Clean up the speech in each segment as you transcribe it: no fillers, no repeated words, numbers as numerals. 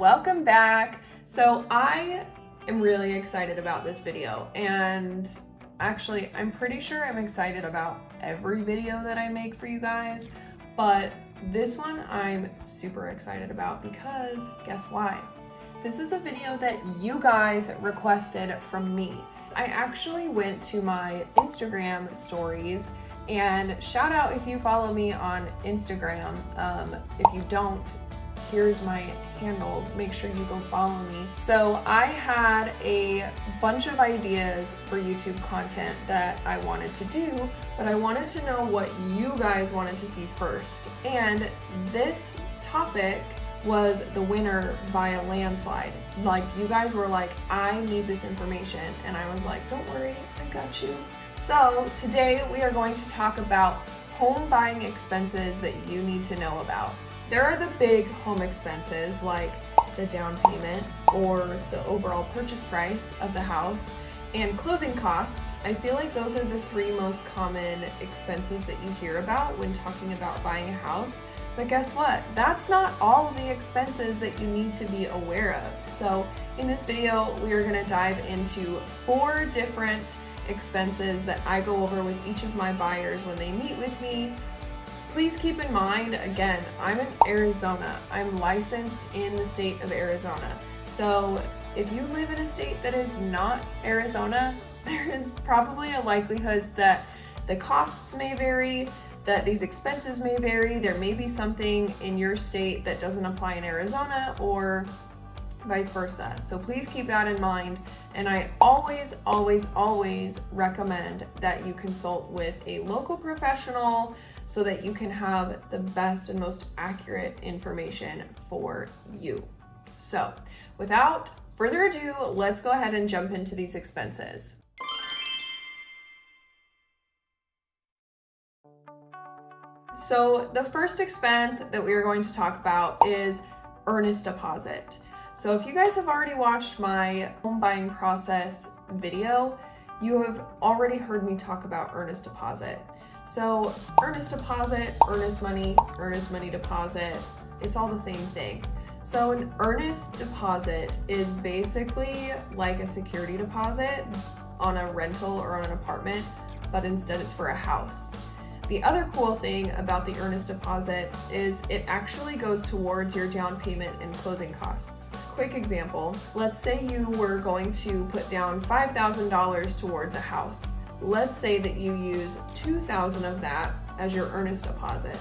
welcome back. So I am really excited about this video, and actually I'm pretty sure I'm excited about every video that I make for you guys, but this one I'm super excited about because guess why? This is a video that you guys requested from me. I actually went to my Instagram stories, and shout out if you follow me on Instagram. If you don't, here's my handle, make sure you go follow me. So I had a bunch of ideas for YouTube content that I wanted to do, but I wanted to know what you guys wanted to see first. And this topic was the winner by a landslide. Like, you guys were like, I need this information. And I was like, don't worry, I got you. So today we are going to talk about home buying expenses that you need to know about. There are the big home expenses like the down payment or the overall purchase price of the house and closing costs. I feel like those are the three most common expenses that you hear about when talking about buying a house. But guess what? That's not all of the expenses that you need to be aware of. So in this video, we are going to dive into 4 different expenses that I go over with each of my buyers when they meet with me. Please keep in mind, again, I'm in Arizona. I'm licensed in the state of Arizona. So if you live in a state that is not Arizona, there is probably a likelihood that the costs may vary, that these expenses may vary. There may be something in your state that doesn't apply in Arizona or vice versa. So please keep that in mind. And I always recommend that you consult with a local professional so that you can have the best and most accurate information for you. So without further ado, let's go ahead and jump into these expenses. So the first expense that we are going to talk about is earnest deposit. So if you guys have already watched my home buying process video, you have already heard me talk about earnest deposit. So earnest deposit, earnest money deposit, it's all the same thing. So an earnest deposit is basically like a security deposit on a rental or on an apartment, but instead it's for a house. The other cool thing about the earnest deposit is it actually goes towards your down payment and closing costs. Quick example, let's say you were going to put down $5,000 towards a house. Let's say that you use $2,000 of that as your earnest deposit.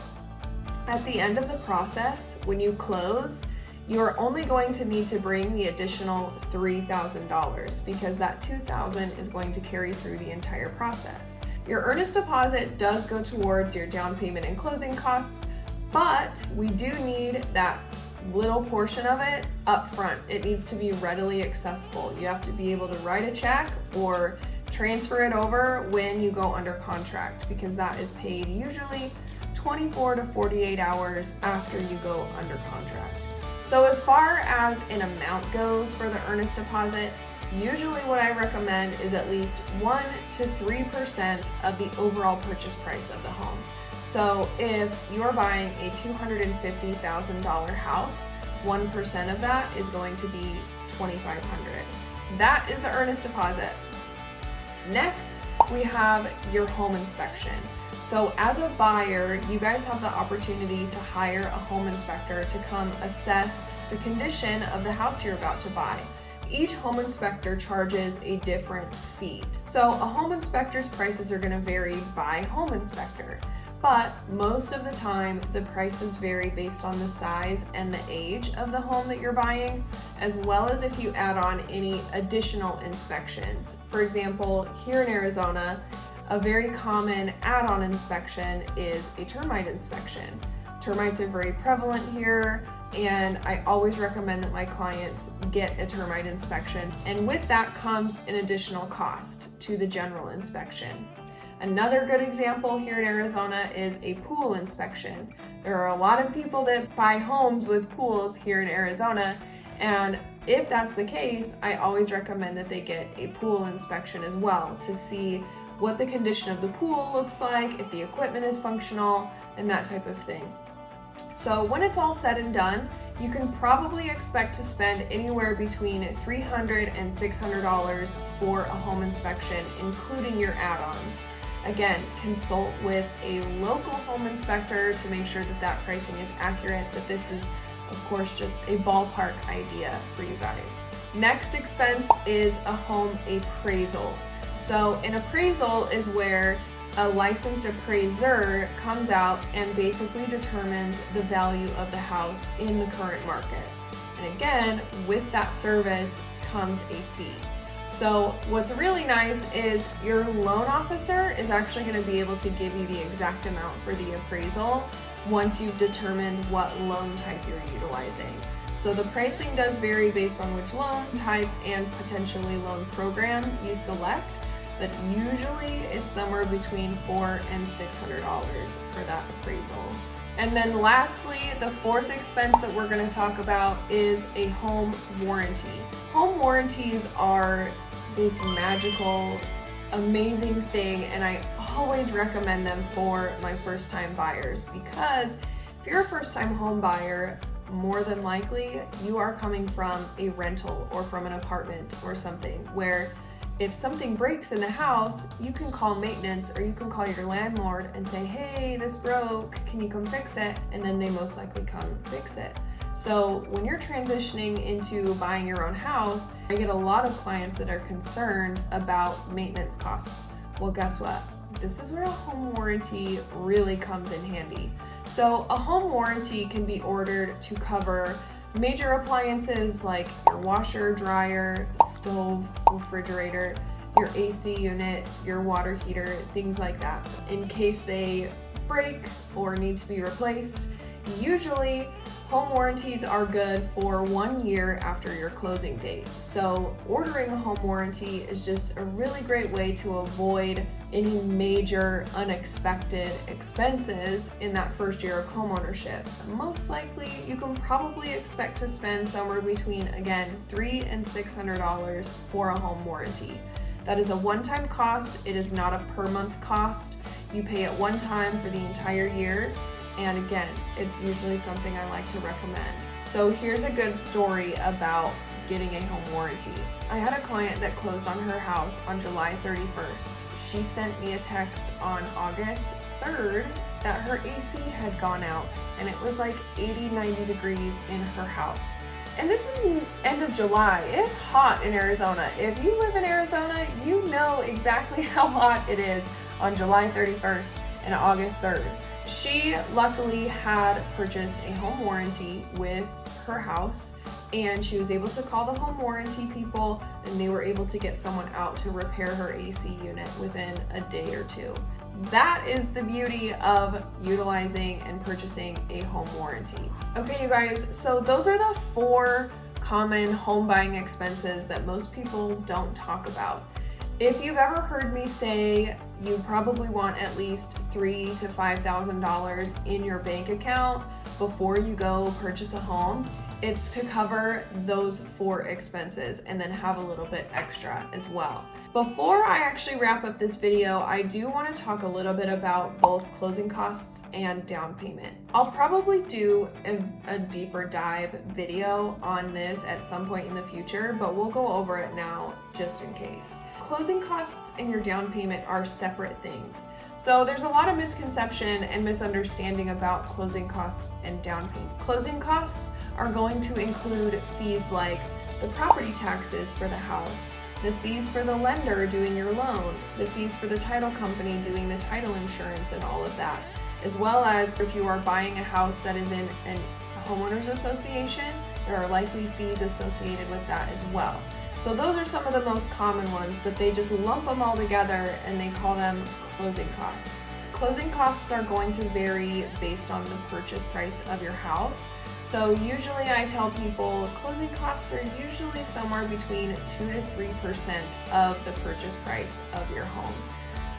At the end of the process, when you close, you're only going to need to bring the additional $3,000 because that $2,000 is going to carry through the entire process. Your earnest deposit does go towards your down payment and closing costs, but we do need that little portion of it up front. It needs to be readily accessible. You have to be able to write a check or transfer it over when you go under contract, because that is paid usually 24 to 48 hours after you go under contract. So as far as an amount goes for the earnest deposit, usually what I recommend is at least 1 to 3% of the overall purchase price of the home. So if you're buying a $250,000 house, 1% of that is going to be $2,500. That is the earnest deposit. Next, we have your home inspection. So as a buyer, you guys have the opportunity to hire a home inspector to come assess the condition of the house you're about to buy. Each home inspector charges a different fee. So a home inspector's prices are going to vary by home inspector, but most of the time the prices vary based on the size and the age of the home that you're buying, as well as if you add on any additional inspections. For example, here in Arizona, a very common add-on inspection is a termite inspection. Termites are very prevalent here, and I always recommend that my clients get a termite inspection. And with that comes an additional cost to the general inspection. Another good example here in Arizona is a pool inspection. There are a lot of people that buy homes with pools here in Arizona, and if that's the case, I always recommend that they get a pool inspection as well to see what the condition of the pool looks like, if the equipment is functional, and that type of thing. So when it's all said and done, you can probably expect to spend anywhere between $300 and $600 for a home inspection, including your add-ons. Again, consult with a local home inspector to make sure that that pricing is accurate, but this is, of course, just a ballpark idea for you guys. Next expense is a home appraisal. So an appraisal is where a licensed appraiser comes out and basically determines the value of the house in the current market. And again, with that service comes a fee. So what's really nice is your loan officer is actually going to be able to give you the exact amount for the appraisal once you've determined what loan type you're utilizing. So the pricing does vary based on which loan type and potentially loan program you select, but usually it's somewhere between $400 and $600 for that appraisal. And then lastly, the fourth expense that we're going to talk about is a home warranty. Home warranties are this magical, amazing thing, and I always recommend them for my first-time buyers, because if you're a first-time home buyer, more than likely you are coming from a rental or from an apartment or something where if something breaks in the house, you can call maintenance or you can call your landlord and say, hey, this broke, can you come fix it? And then they most likely come fix it. So when you're transitioning into buying your own house, I get a lot of clients that are concerned about maintenance costs. Well, guess what? This is where a home warranty really comes in handy. So a home warranty can be ordered to cover major appliances like your washer, dryer, stove, refrigerator, your AC unit, your water heater, things like that, in case they break or need to be replaced. Usually, home warranties are good for 1 year after your closing date. So ordering a home warranty is just a really great way to avoid any major unexpected expenses in that first year of homeownership. Most likely, you can probably expect to spend somewhere between, again, $300 and $600 for a home warranty. That is a one-time cost. It is not a per month cost. You pay it one time for the entire year. And again, it's usually something I like to recommend. So here's a good story about getting a home warranty. I had a client that closed on her house on July 31st. She sent me a text on August 3rd that her AC had gone out and it was like 80, 90 degrees in her house. And this is end of July. It's hot in Arizona. If you live in Arizona, you know exactly how hot it is on July 31st and August 3rd. She luckily had purchased a home warranty with her house, and she was able to call the home warranty people and they were able to get someone out to repair her AC unit within a day or two. That is the beauty of utilizing and purchasing a home warranty. Okay, you guys, so those are the 4 common home buying expenses that most people don't talk about. If you've ever heard me say you probably want at least $3,000 to $5,000 in your bank account before you go purchase a home, it's to cover those 4 expenses and then have a little bit extra as well. Before I actually wrap up this video, I do want to talk a little bit about both closing costs and down payment. I'll probably do a deeper dive video on this at some point in the future, but we'll go over it now just in case. Closing costs and your down payment are separate things. So there's a lot of misconception and misunderstanding about closing costs and down payment. Closing costs are going to include fees like the property taxes for the house, the fees for the lender doing your loan, the fees for the title company doing the title insurance and all of that, as well as if you are buying a house that is in a homeowners association, there are likely fees associated with that as well. So those are some of the most common ones, but they just lump them all together and they call them closing costs. Closing costs are going to vary based on the purchase price of your house. So usually I tell people closing costs are usually somewhere between 2 to 3% of the purchase price of your home.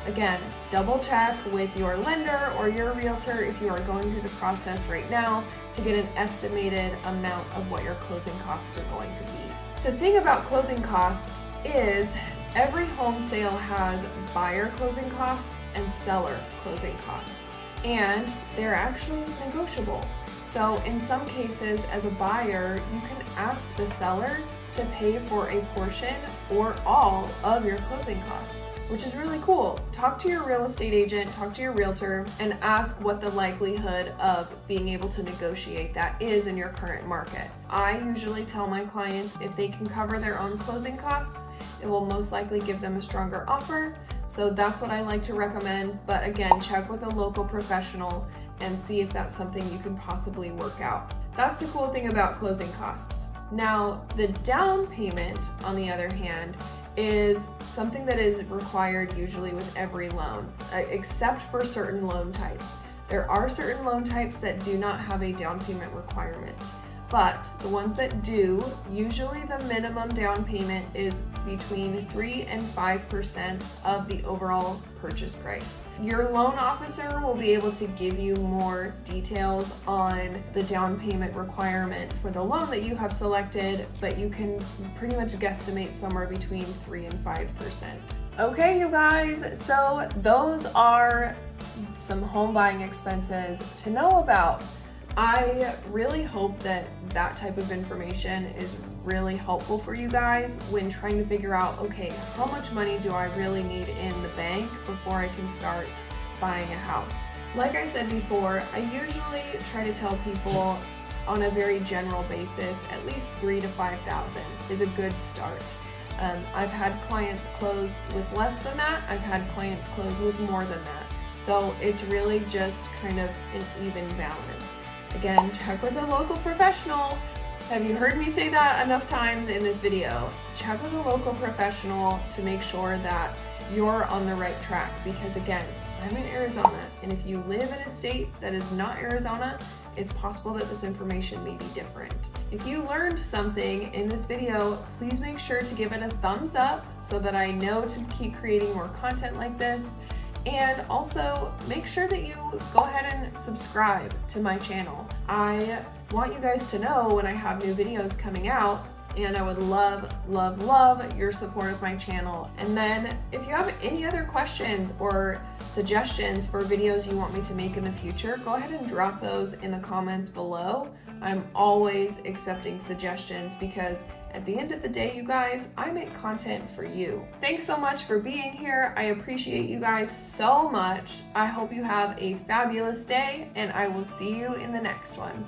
Again, double check with your lender or your realtor if you are going through the process right now to get an estimated amount of what your closing costs are going to be. The thing about closing costs is every home sale has buyer closing costs and seller closing costs, and they're actually negotiable. So in some cases, as a buyer, you can ask the seller to pay for a portion or all of your closing costs, which is really cool. Talk to your real estate agent, talk to your realtor, and ask what the likelihood of being able to negotiate that is in your current market. I usually tell my clients if they can cover their own closing costs, it will most likely give them a stronger offer. So that's what I like to recommend. But again, check with a local professional and see if that's something you can possibly work out. That's the cool thing about closing costs. Now, the down payment, on the other hand, is something that is required usually with every loan, except for certain loan types. There are certain loan types that do not have a down payment requirement, but the ones that do, usually the minimum down payment is between 3 and 5% of the overall purchase price. Your loan officer will be able to give you more details on the down payment requirement for the loan that you have selected, but you can pretty much guesstimate somewhere between 3 and 5%. Okay, you guys, so those are some home buying expenses to know about. I really hope that that type of information is really helpful for you guys when trying to figure out, okay, how much money do I really need in the bank before I can start buying a house? Like I said before, I usually try to tell people on a very general basis, at least 3,000 to 5,000 is a good start. I've had clients close with less than that. I've had clients close with more than that. So it's really just kind of an even balance. Again, check with a local professional. Have you heard me say that enough times in this video? Check with a local professional to make sure that you're on the right track, because again, I'm in Arizona, and if you live in a state that is not Arizona, it's possible that this information may be different. If you learned something in this video, please make sure to give it a thumbs up so that I know to keep creating more content like this. And also make sure that you go ahead and subscribe to my channel. I want you guys to know when I have new videos coming out, and I would love, love, love your support of my channel. And then if you have any other questions or suggestions for videos you want me to make in the future, go ahead and drop those in the comments below. I'm always accepting suggestions because at the end of the day, you guys, I make content for you. Thanks so much for being here. I appreciate you guys so much. I hope you have a fabulous day, and I will see you in the next one.